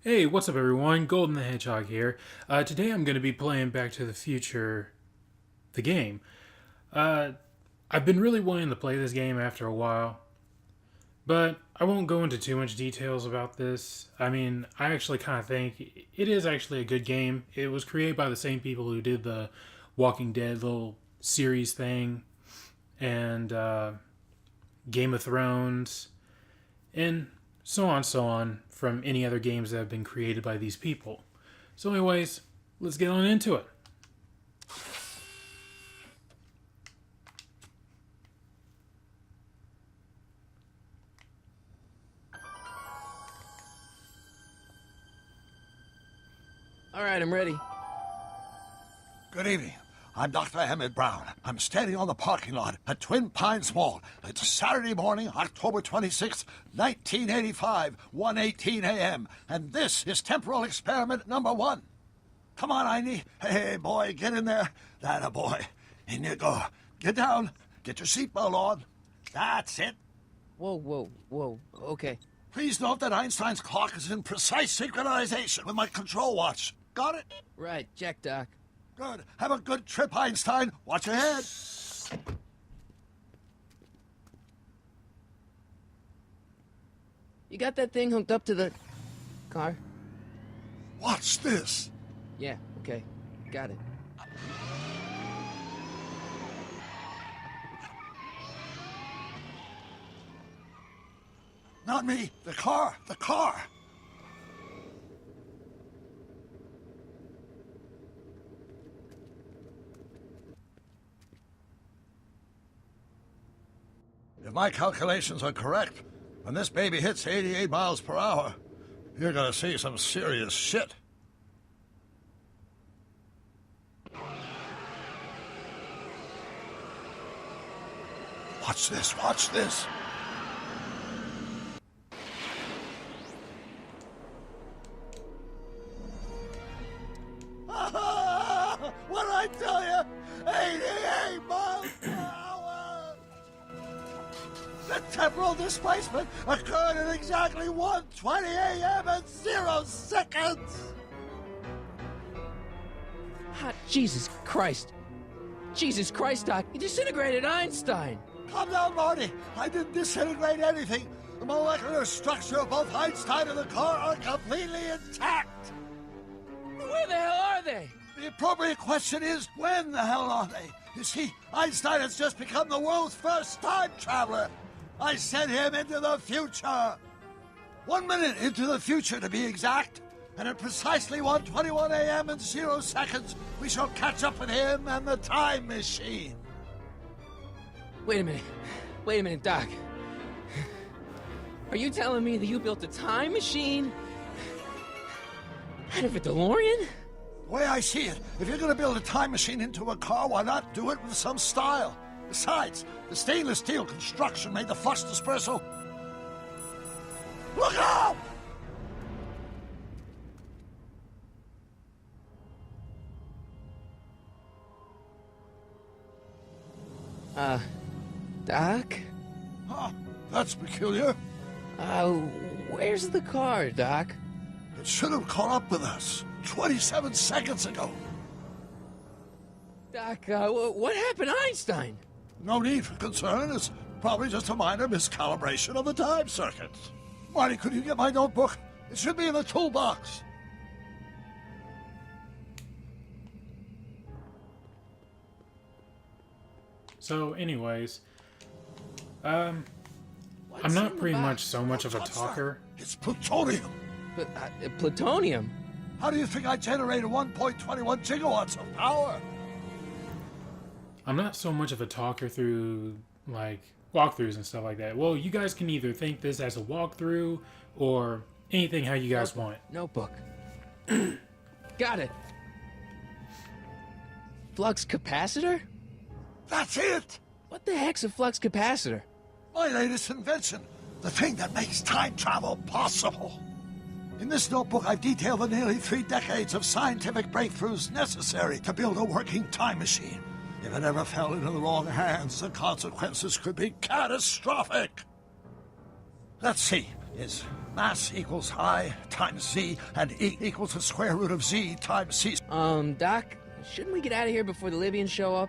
Hey, what's up everyone? Golden the Hedgehog here. Today I'm going to be playing Back to the Future, the game. Uh, I've been really wanting to play this game after a while, but I won't go into too much details about this. I mean, I actually kind of think it is actually a good game. It was created by the same people who did the Walking Dead little series thing, and Game of Thrones, and so on from any other games that have been created by these people. So, anyways, let's get on into it. All right, I'm ready. Good evening. I'm Dr. Emmett Brown. I'm standing on the parking lot at Twin Pines Mall. It's Saturday morning, October 26th, 1985, 1:18 a.m. And this is temporal experiment number 1. Come on, Einie. Hey, boy, get in there. That a boy. In you go. Get down. Get your seatbelt on. That's it. Whoa. Okay. Please note that Einstein's clock is in precise synchronization with my control watch. Got it? Right, check, Doc. Good. Have a good trip, Einstein. Watch your head. You got that thing hooked up to the car? Watch this. Yeah, okay. Got it. Not me. The car. The car. If my calculations are correct, when this baby hits 88 miles per hour, you're gonna see some serious shit. Watch this, watch this. What'd I tell you? 88 miles per hour! The temporal displacement occurred at exactly 1:20 a.m. and 0 seconds! Hot Jesus Christ. Jesus Christ, Doc. You disintegrated Einstein. Calm down, Marty. I didn't disintegrate anything. The molecular structure of both Einstein and the car are completely intact. Where the hell are they? The appropriate question is, when the hell are they? You see, Einstein has just become the world's first time traveler. I sent him into the future. 1 minute into the future, to be exact. And at precisely 1:21 a.m. and 0 seconds, we shall catch up with him and the time machine. Wait a minute, Doc. Are you telling me that you built a time machine out of a DeLorean? The way I see it, if you're going to build a time machine into a car, why not do it with some style? Besides, the stainless steel construction made the flux dispersal. Look out! Doc? Huh, that's peculiar. Where's the car, Doc? It should have caught up with us 27 seconds ago. Doc, what happened to Einstein? No need for concern. It's probably just a minor miscalibration of the time circuits. Marty, could you get my notebook? It should be in the toolbox. So, anyways, I'm not pretty much so much of a talker. It's plutonium. But, plutonium? How do you think I generated 1.21 gigawatts of power? I'm not so much of a talker through, like, walkthroughs and stuff like that. Well, you guys can either think this as a walkthrough or anything how you guys want it. Notebook. Got it. Flux capacitor? That's it! What the heck's a flux capacitor? My latest invention. The thing that makes time travel possible. In this notebook, I've detailed the nearly 3 decades of scientific breakthroughs necessary to build a working time machine. If it ever fell into the wrong hands, the consequences could be catastrophic. Let's see. Is mass equals I times Z, and E equals the square root of Z times C. Doc, shouldn't we get out of here before the Libyans show up?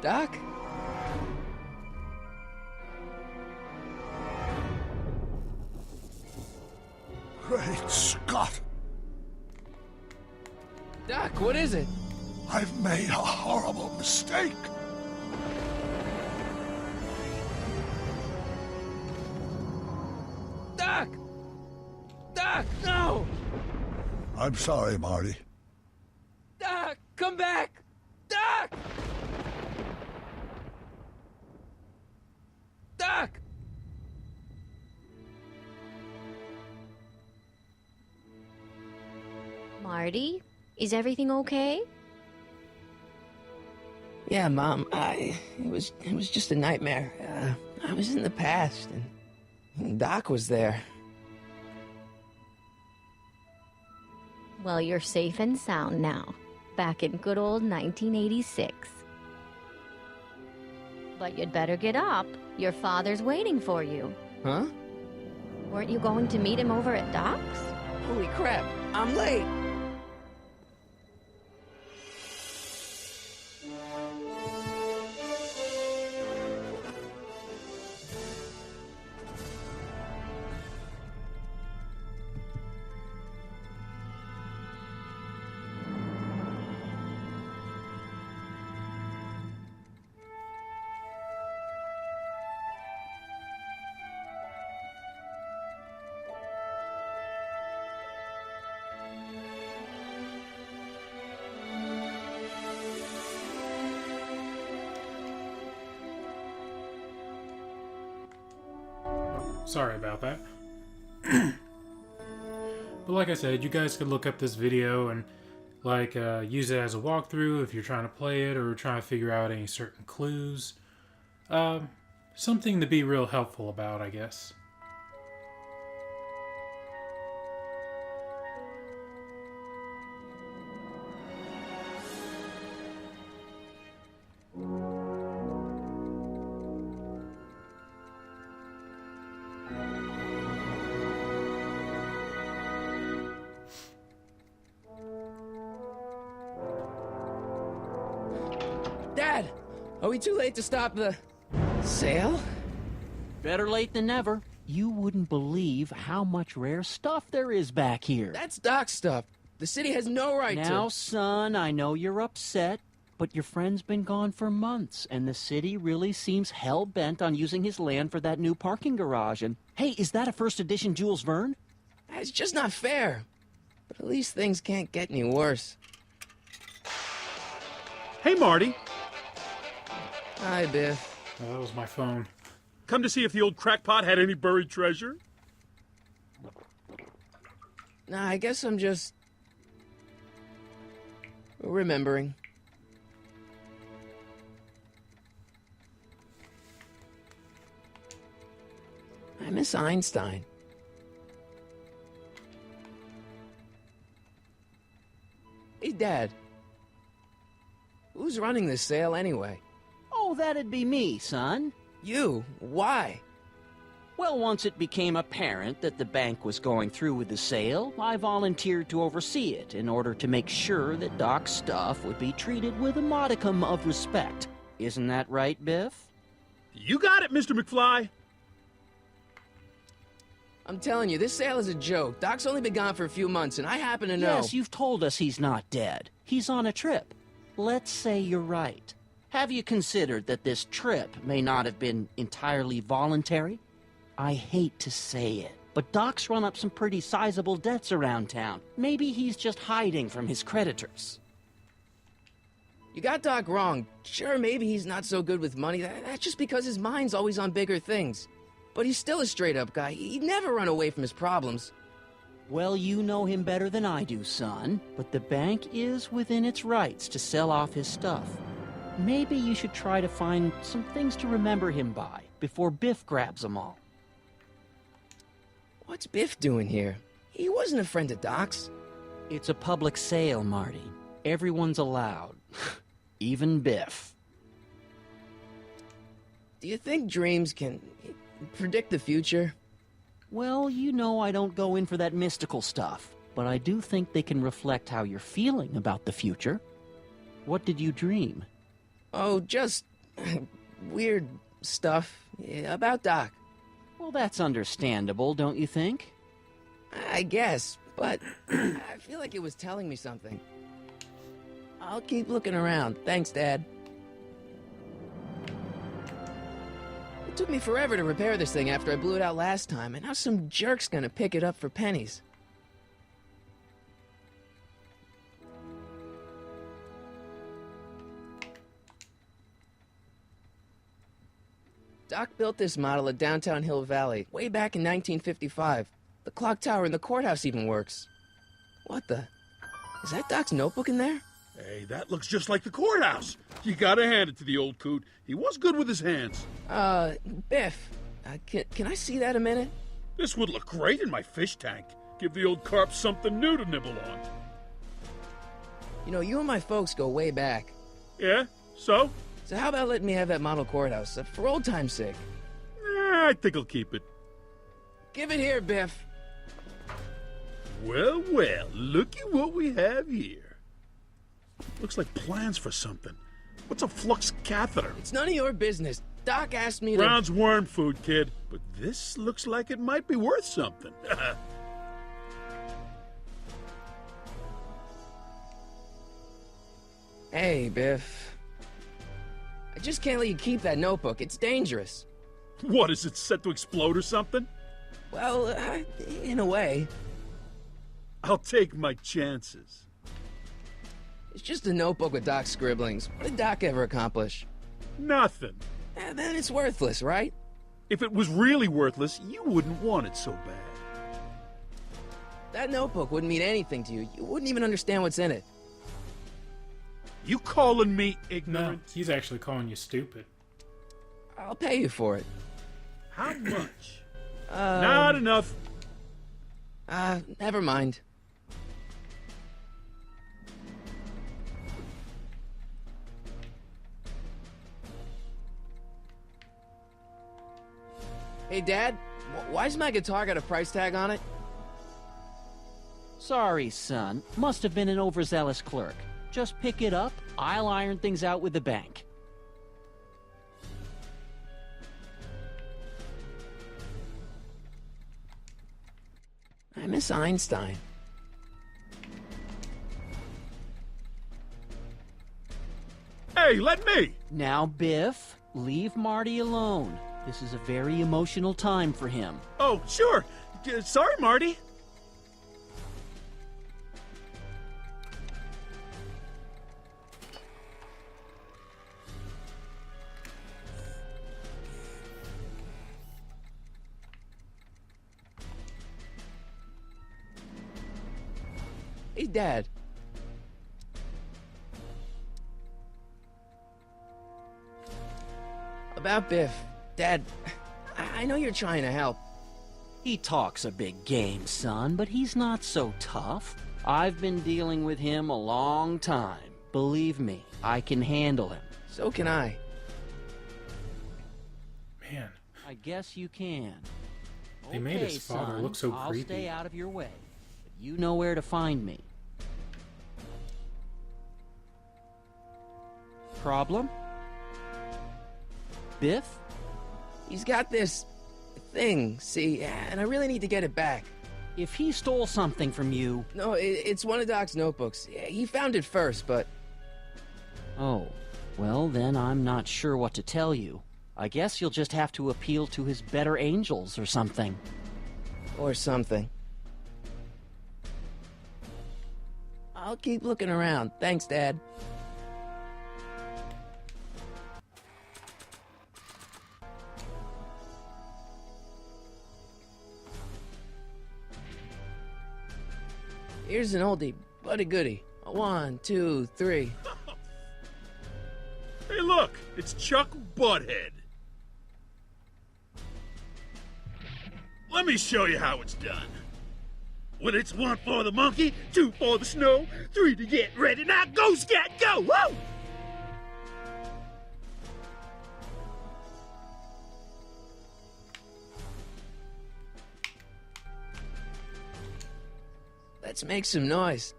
Doc? Great Scott! Doc, what is it? I've made a horrible mistake! Doc! Doc, no! I'm sorry, Marty. Doc, come back! Doc! Doc! Marty, is everything okay? Yeah, Mom, it was just a nightmare. I was in the past, and Doc was there. Well, you're safe and sound now, back in good old 1986. But you'd better get up. Your father's waiting for you. Huh? Weren't you going to meet him over at Doc's? Holy crap, I'm late! Sorry about that. But like I said, you guys could look up this video and use it as a walkthrough if you're trying to play it or trying to figure out any certain clues. Something to be real helpful about, I guess. Dad, are we too late to stop the sale? Better late than never. You wouldn't believe how much rare stuff there is back here. That's Doc's stuff. The city has no right to... Now, son, I know you're upset, but your friend's been gone for months, and the city really seems hell-bent on using his land for that new parking garage. And, hey, is that a first edition Jules Verne? It's just not fair. But at least things can't get any worse. Hey, Marty. Hi, Biff. That was my phone. Come to see if the old crackpot had any buried treasure? Nah, I guess I'm just... remembering. I miss Einstein. Hey, Dad. Who's running this sale anyway? Oh, that'd be me, son. You? Why? Well, once it became apparent that the bank was going through with the sale, I volunteered to oversee it in order to make sure that Doc's stuff would be treated with a modicum of respect. Isn't that right, Biff? You got it, Mr. McFly. I'm telling you, this sale is a joke. Doc's only been gone for a few months, and I happen to know... Yes, you've told us he's not dead. He's on a trip. Let's say you're right. Have you considered that this trip may not have been entirely voluntary? I hate to say it, but Doc's run up some pretty sizable debts around town. Maybe he's just hiding from his creditors. You got Doc wrong. Sure, maybe he's not so good with money. That's just because his mind's always on bigger things. But he's still a straight-up guy. He'd never run away from his problems. Well, you know him better than I do, son. But the bank is within its rights to sell off his stuff. Maybe you should try to find some things to remember him by before Biff grabs them all. What's Biff doing here? He wasn't a friend of Doc's. It's a public sale, Marty. Everyone's allowed. Even Biff. Do you think dreams can predict the future? Well, you know I don't go in for that mystical stuff, but I do think they can reflect how you're feeling about the future. What did you dream? Oh, just weird stuff about Doc. Well, that's understandable, don't you think? I guess, but I feel like it was telling me something. I'll keep looking around. Thanks, Dad. It took me forever to repair this thing after I blew it out last time, and now some jerk's gonna pick it up for pennies. Doc built this model at downtown Hill Valley way back in 1955. The clock tower in the courthouse even works. What the? Is that Doc's notebook in there? Hey, that looks just like the courthouse. You gotta hand it to the old coot. He was good with his hands. Biff, can I see that a minute? This would look great in my fish tank. Give the old carp something new to nibble on. You know, you and my folks go way back. Yeah? So? So how about letting me have that model courthouse, for old time's sake? I think I'll keep it. Give it here, Biff. Well, well, looky what we have here. Looks like plans for something. What's a flux catheter? It's none of your business. Doc asked me to... Brown's worm food, kid. But this looks like it might be worth something. Hey, Biff. I just can't let you keep that notebook. It's dangerous. What, is it set to explode or something? Well, in a way. I'll take my chances. It's just a notebook with Doc's scribblings. What did Doc ever accomplish? Nothing. Then it's worthless, right? If it was really worthless, you wouldn't want it so bad. That notebook wouldn't mean anything to you. You wouldn't even understand what's in it. You calling me No, ignorant? he's actually calling you stupid. I'll pay you for it. How much? Not enough. Never mind. Hey, Dad, why's my guitar got a price tag on it? Sorry, son. Must have been an overzealous clerk. Just pick it up. I'll iron things out with the bank. I miss Einstein. Hey, let me! Now, Biff, leave Marty alone. This is a very emotional time for him. Oh, sure. Sorry, Marty. Hey, Dad. About Biff. Dad, I know you're trying to help. He talks a big game, son, but he's not so tough. I've been dealing with him a long time. Believe me, I can handle him. So can I. Man, I guess you can. They made his Okay, father son, look so I'll creepy. stay out of your way. But you know where to find me. Problem? Biff? He's got this thing, see, and I really need to get it back. If he stole something from you... No, it's one of Doc's notebooks. He found it first, but... Oh, well then I'm not sure what to tell you. I guess you'll just have to appeal to his better angels or something. Or something. I'll keep looking around. Thanks, Dad. Here's an oldie, but a goodie. 1, 2, 3. Hey, look, it's Chuck Butthead. Let me show you how it's done. Well, it's 1 for the monkey, 2 for the snow, 3 to get ready. Now go, Scat, go! Woo! Let's make some noise.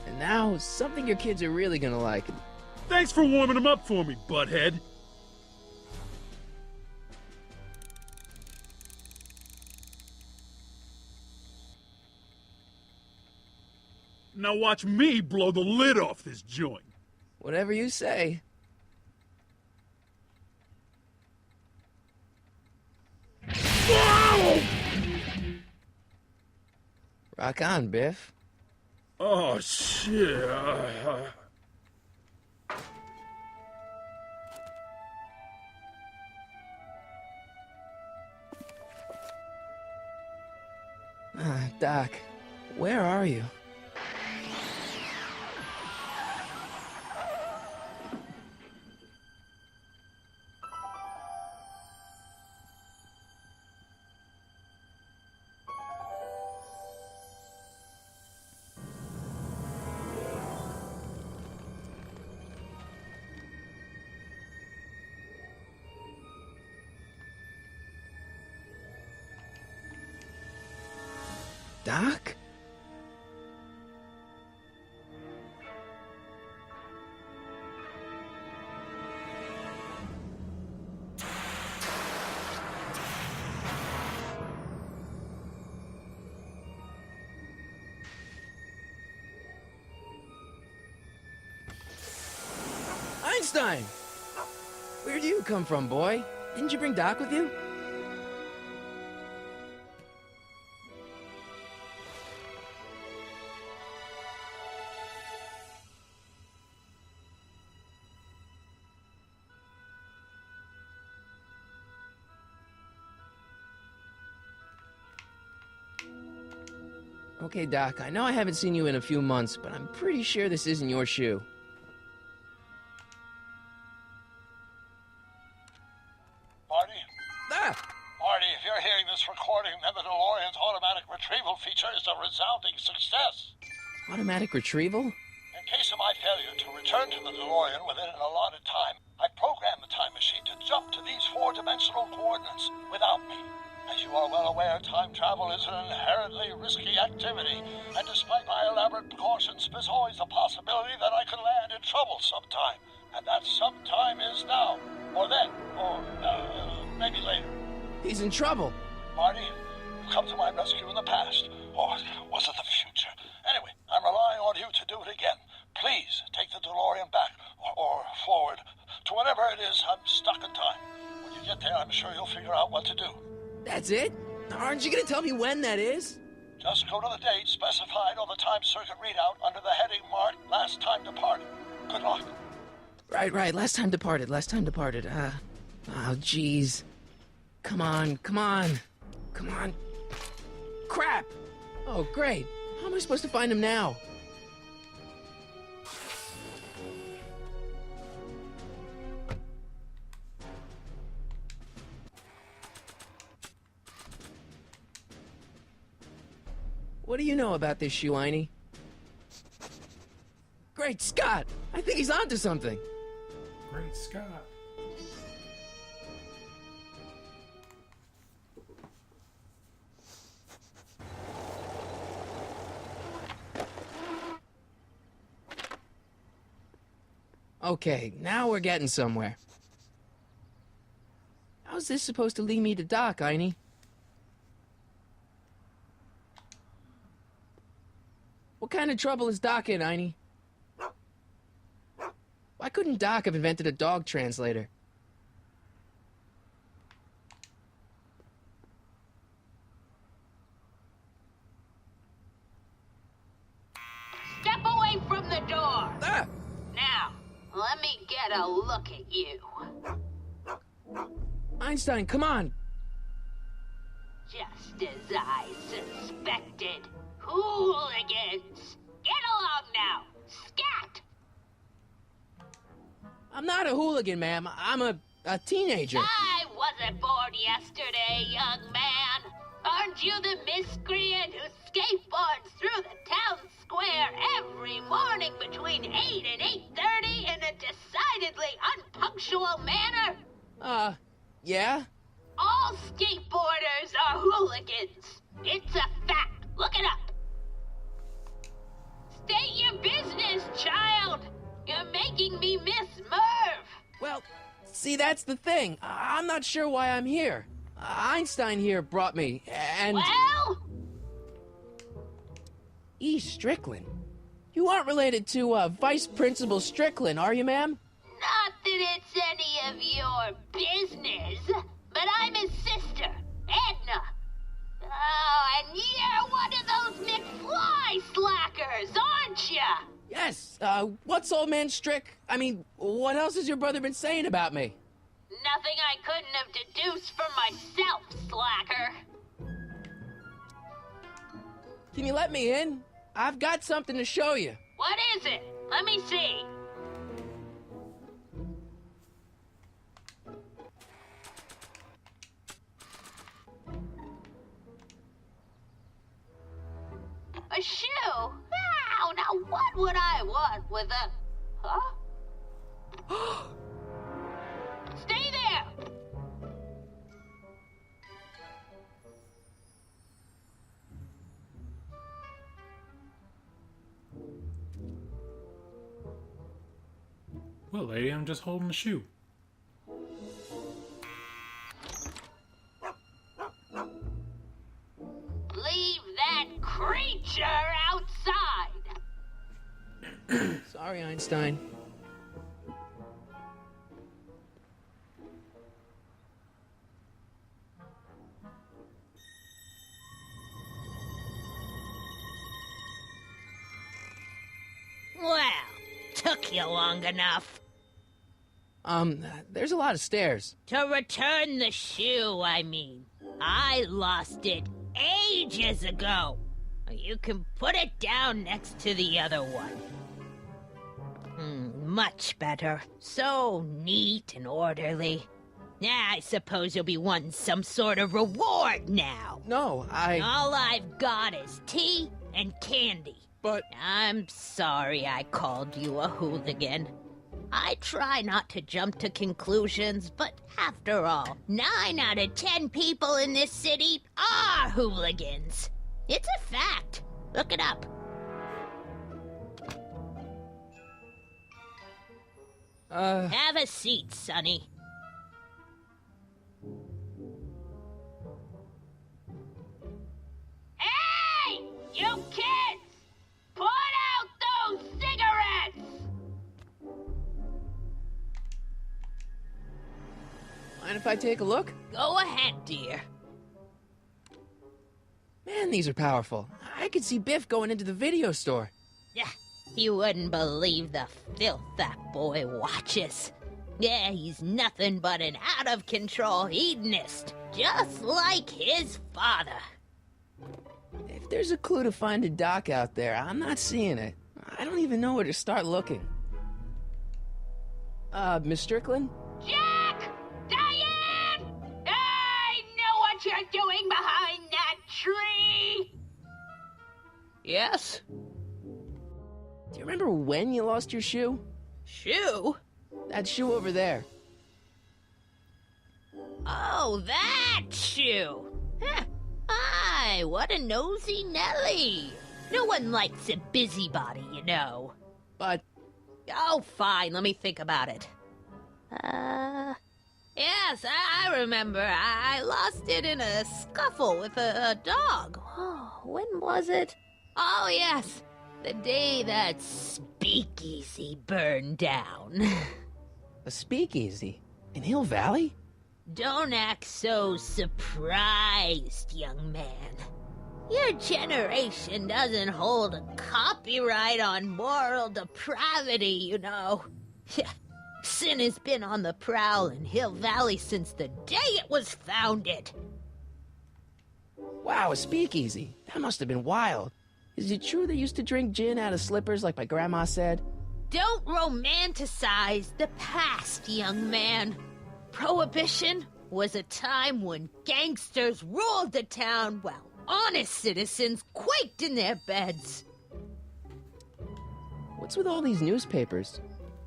And now, something your kids are really gonna like. Thanks for warming them up for me, butthead. Now watch me blow the lid off this joint. Whatever you say. Whoa! Rock on, Biff. Oh, shit. Doc, where are you? Doc? Einstein! Where'd you come from, boy? Didn't you bring Doc with you? Okay, Doc, I know I haven't seen you in a few months, but I'm pretty sure this isn't your shoe. Marty? Ah! Marty, if you're hearing this recording, then the DeLorean's automatic retrieval feature is a resounding success. Automatic retrieval? In case of my failure to return to the DeLorean within an allotted time, I programmed the time machine to jump to these 4-dimensional coordinates without me. As you are well aware, time travel is an inherently risky activity, and despite my elaborate precautions, there's always a possibility that I could land in trouble sometime. And that sometime is now, or then, or maybe later. He's in trouble. Marty, you've come to my rescue in the past, or was it the future? Anyway, I'm relying on you to do it again. Please take the DeLorean back, or forward, to whenever it is I'm stuck in time. When you get there, I'm sure you'll figure out what to do. That's it? Aren't you gonna tell me when that is? Just go to the date specified on the time circuit readout under the heading marked Last Time Departed. Good luck. Right. Last time departed. Oh, jeez. Come on. Crap! Oh, great. How am I supposed to find him now? What do you know about this shoe, Einie? Great Scott! I think he's onto something. Great Scott. Okay, now we're getting somewhere. How's this supposed to lead me to Doc, Einie? What kind of trouble is Doc in, Einie? Why couldn't Doc have invented a dog translator? Step away from the door. Ah! Now, let me get a look at you. Einstein, come on! Just as I suspected. Hooligans! Get along now! Scat! I'm not a hooligan, ma'am. I'm a teenager. I wasn't born yesterday, young man. Aren't you the miscreant who skateboards through the town square every morning between 8 and 8:30 in a decidedly unpunctual manner? Yeah? All skateboarders are hooligans. It's a fact. Look it up. State your business, child. You're making me miss Merv. Well, see, that's the thing. I'm not sure why I'm here. Einstein here brought me, and... Well? E. Strickland? You aren't related to, Vice Principal Strickland, are you, ma'am? Not that it's any of your business, but I'm his sister, Edna. Oh, and you're one of those McFly slackers, aren't ya? Yes, what's old man Strick? I mean, what else has your brother been saying about me? Nothing I couldn't have deduced from myself, slacker. Can you let me in? I've got something to show you. What is it? Let me see. A shoe? Wow, now what would I want with a... Huh? Stay there! Well, lady, I'm just holding the shoe. Leave that creature outside! Sorry, Einstein. Well, took you long enough. There's a lot of stairs. To return the shoe, I mean. I lost it ages ago. You can put it down next to the other one. Much better. So neat and orderly. I suppose you'll be wanting some sort of reward now. No, All I've got is tea and candy. But... I'm sorry I called you a hooligan. I try not to jump to conclusions, but after all, 9 out of 10 people in this city are hooligans. It's a fact. Look it up. Have a seat, Sonny. Hey! You kids! Put out those cigarettes! mind if I take a look? Go ahead, dear. Man, these are powerful. I could see Biff going into the video store. Yeah, you wouldn't believe the filth that boy watches. Yeah, he's nothing but an out-of-control hedonist, just like his father. If there's a clue to find a doc out there, I'm not seeing it. I don't even know where to start looking. Miss Strickland? Jack! Diane! I know what you're doing behind that tree! Yes? Do you remember when you lost your shoe? Shoe? That shoe over there. Oh, that shoe! Huh. Aye, what a nosy Nelly! No one likes a busybody, you know. But... Oh, fine, let me think about it. Yes, I remember. I lost it in a scuffle with a dog. Oh, when was it? Oh, yes, the day that speakeasy burned down. A speakeasy? In Hill Valley? Don't act so surprised, young man. Your generation doesn't hold a copyright on moral depravity, you know. Sin has been on the prowl in Hill Valley since the day it was founded. Wow, a speakeasy. That must have been wild. Is it true they used to drink gin out of slippers like my grandma said? Don't romanticize the past, young man. Prohibition was a time when gangsters ruled the town while honest citizens quaked in their beds. What's with all these newspapers?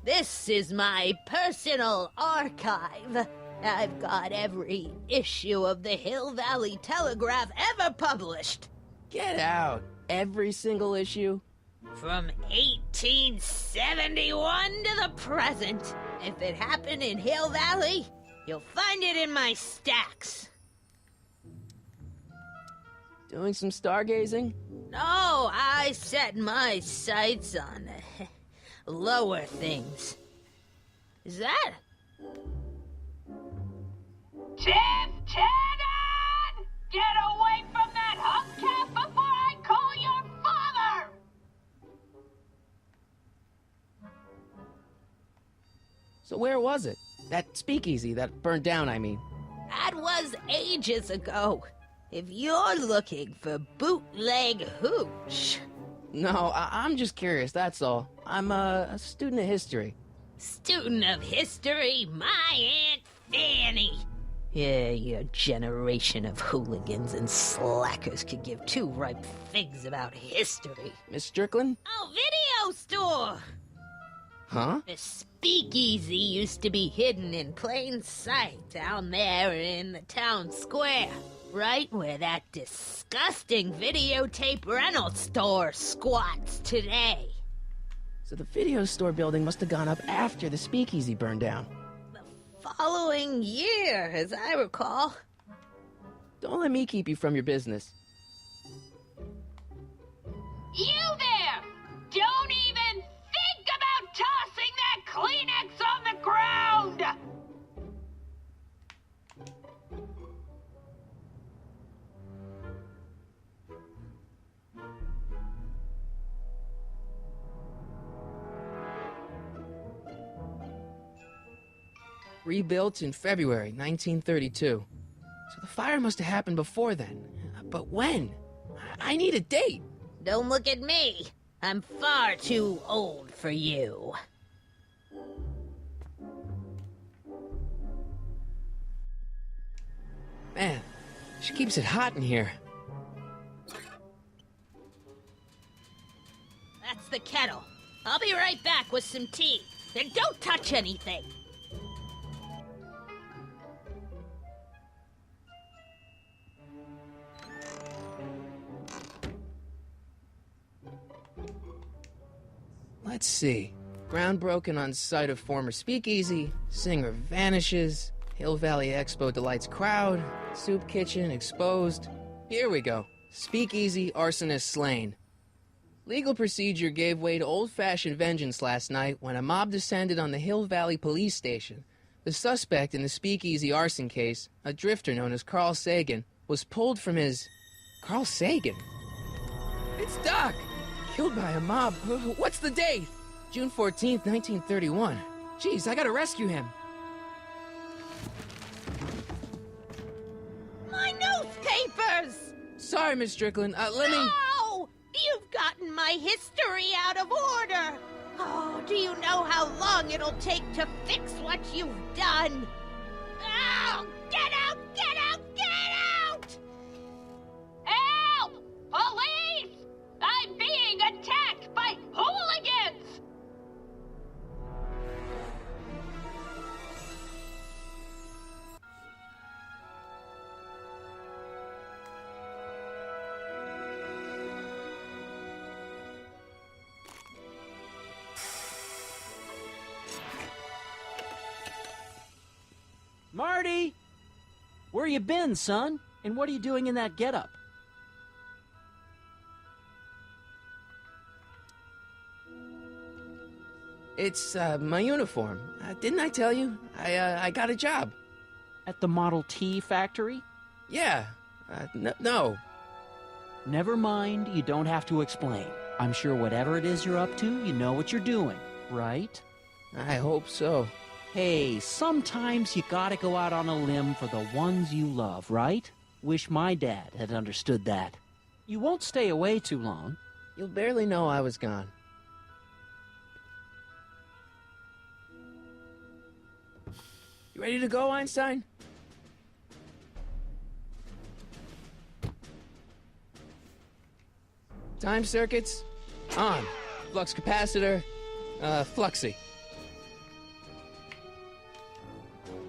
This is my personal archive. I've got every issue of the Hill Valley Telegraph ever published. Get out. Every single issue? From 1871 to the present. If it happened in Hill Valley, you'll find it in my stacks. Doing some stargazing? No, I set my sights on lower things. Is that? Tiff Tannen! Get away from that hubcap before I call your father! So where was it? That speakeasy that burned down, I mean. That was ages ago. If you're looking for bootleg hooch. No, I'm just curious, that's all. I'm a student of history. Student of history, my Aunt Fanny. Yeah, your generation of hooligans and slackers could give two ripe figs about history. Miss Strickland? Oh, video store! Huh? The speakeasy used to be hidden in plain sight down there in the town square. Right where that disgusting videotape rental store squats today. So the video store building must have gone up after the speakeasy burned down. Following year, as I recall. Don't let me keep you from your business. You there! Don't even think about tossing that Kleenex on the ground! Rebuilt in February 1932. So the fire must have happened before then. But when? I need a date. Don't look at me. I'm far too old for you. Man, she keeps it hot in here. That's the kettle. I'll be right back with some tea. And don't touch anything. Let's see. Ground broken on site of former speakeasy. Singer vanishes. Hill Valley Expo delights crowd. Soup kitchen exposed. Here we go. Speakeasy arsonist slain. Legal procedure gave way to old-fashioned vengeance last night when a mob descended on the Hill Valley Police Station. The suspect in the speakeasy arson case, a drifter known as Carl Sagan, was pulled from his... Carl Sagan? It's Doc! Killed by a mob. What's the date? June 14th, 1931. Jeez, I gotta rescue him. My newspapers! Sorry, Miss Strickland. Let me... No! You've gotten my history out of order! Oh, do you know how long it'll take to fix what you've done? Oh, get out! Get out! Get out! Help! Police! I'm being attacked by hooligans! Marty! Where you been, son? And what are you doing in that getup? It's, my uniform. Didn't I tell you? I got a job. At the Model T factory? Yeah. No. Never mind, you don't have to explain. I'm sure whatever it is you're up to, you know what you're doing, right? I hope so. Hey, sometimes you gotta go out on a limb for the ones you love, right? Wish my dad had understood that. You won't stay away too long. You'll barely know I was gone. You ready to go, Einstein? Time circuits on. Flux capacitor, fluxy.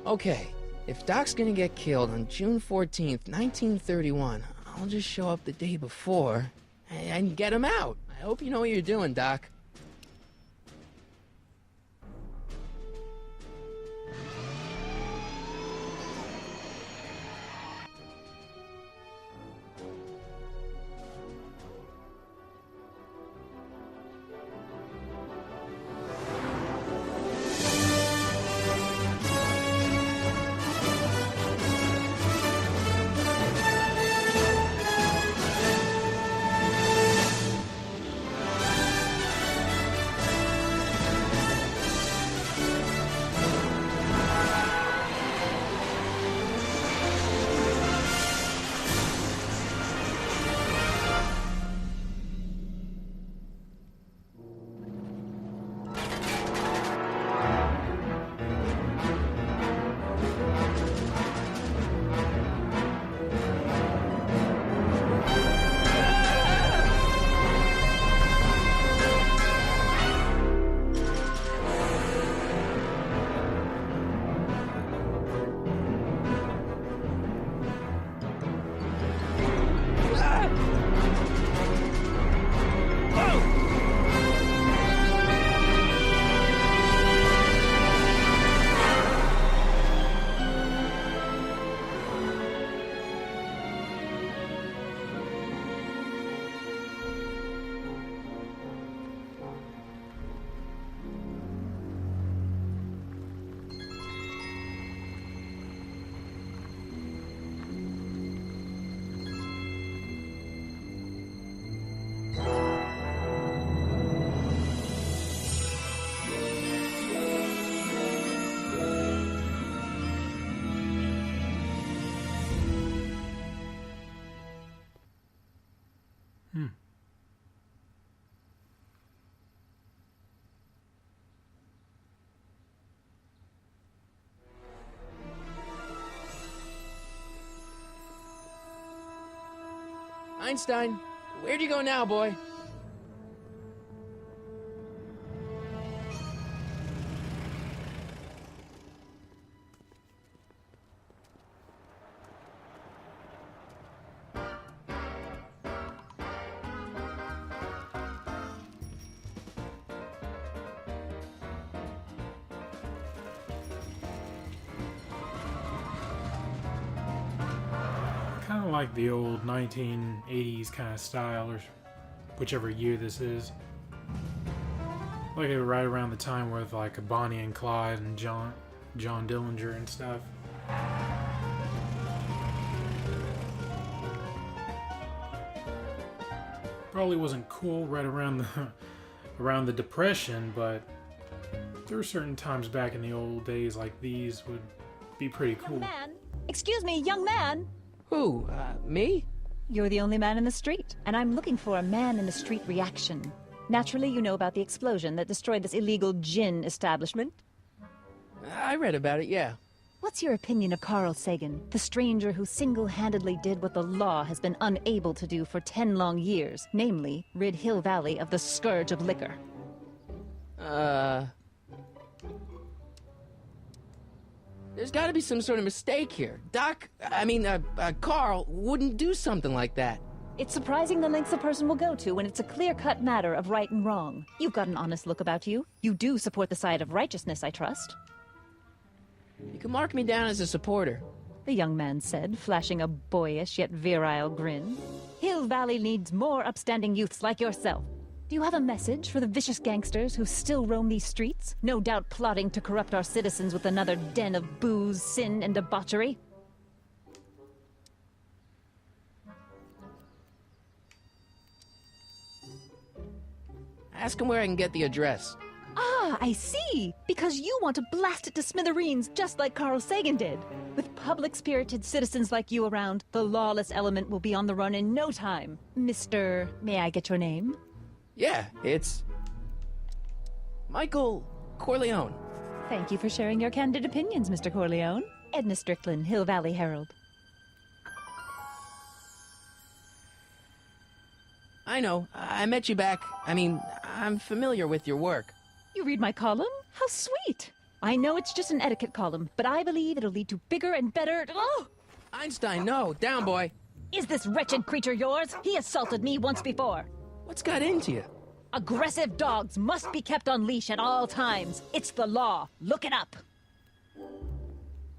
Okay, if Doc's gonna get killed on June 14th, 1931, I'll just show up the day before and get him out. I hope you know what you're doing, Doc. Einstein, where'd you go now, boy? Kind of like the old 1980s kind of style, or whichever year this is. Like it right around the time with like a Bonnie and Clyde and John Dillinger and stuff. Probably wasn't cool right around the around the Depression, but there were certain times back in the old days like these would be pretty cool. Young man. Excuse me, young man. Who, me? You're the only man in the street, and I'm looking for a man-in-the-street reaction. Naturally, you know about the explosion that destroyed this illegal gin establishment. I read about it, yeah. What's your opinion of Carl Sagan, the stranger who single-handedly did what the law has been unable to do for 10 long years, namely, rid Hill Valley of the scourge of liquor? There's gotta be some sort of mistake here. Carl wouldn't do something like that. It's surprising the lengths a person will go to when it's a clear-cut matter of right and wrong. You've got an honest look about you. You do support the side of righteousness, I trust. You can mark me down as a supporter. The young man said, flashing a boyish yet virile grin. Hill Valley needs more upstanding youths like yourself. Do you have a message for the vicious gangsters who still roam these streets, no doubt plotting to corrupt our citizens with another den of booze, sin, and debauchery? Ask him where I can get the address. Ah, Ah, I see. Because you want to blast it to smithereens, just like Carl Sagan did. With public-spirited citizens like you around, the lawless element will be on the run in no time. Mr. May I get your name? Yeah, it's Michael Corleone. Thank you for sharing your candid opinions, Mr. Corleone. Edna Strickland, Hill Valley Herald. I know. I met you back. I'm familiar with your work. You read my column? How sweet! I know it's just an etiquette column, but I believe it'll lead to bigger and better... Oh! Einstein, no. Down, boy. Is this wretched creature yours? He assaulted me once before. What's got into you? Aggressive dogs must be kept on leash at all times. It's the law. Look it up.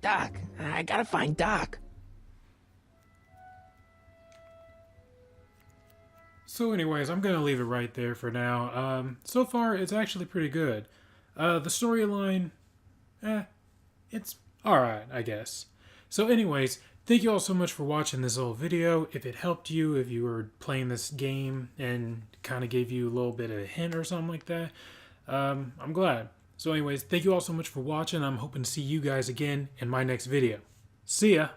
Doc. I gotta find Doc. So anyways, I'm going to leave it right there for now. So far, it's actually pretty good. The storyline, it's alright, I guess. So anyways, thank you all so much for watching this little video. If it helped you, if you were playing this game and kind of gave you a little bit of a hint or something like that, I'm glad. So anyways, thank you all so much for watching. I'm hoping to see you guys again in my next video. See ya!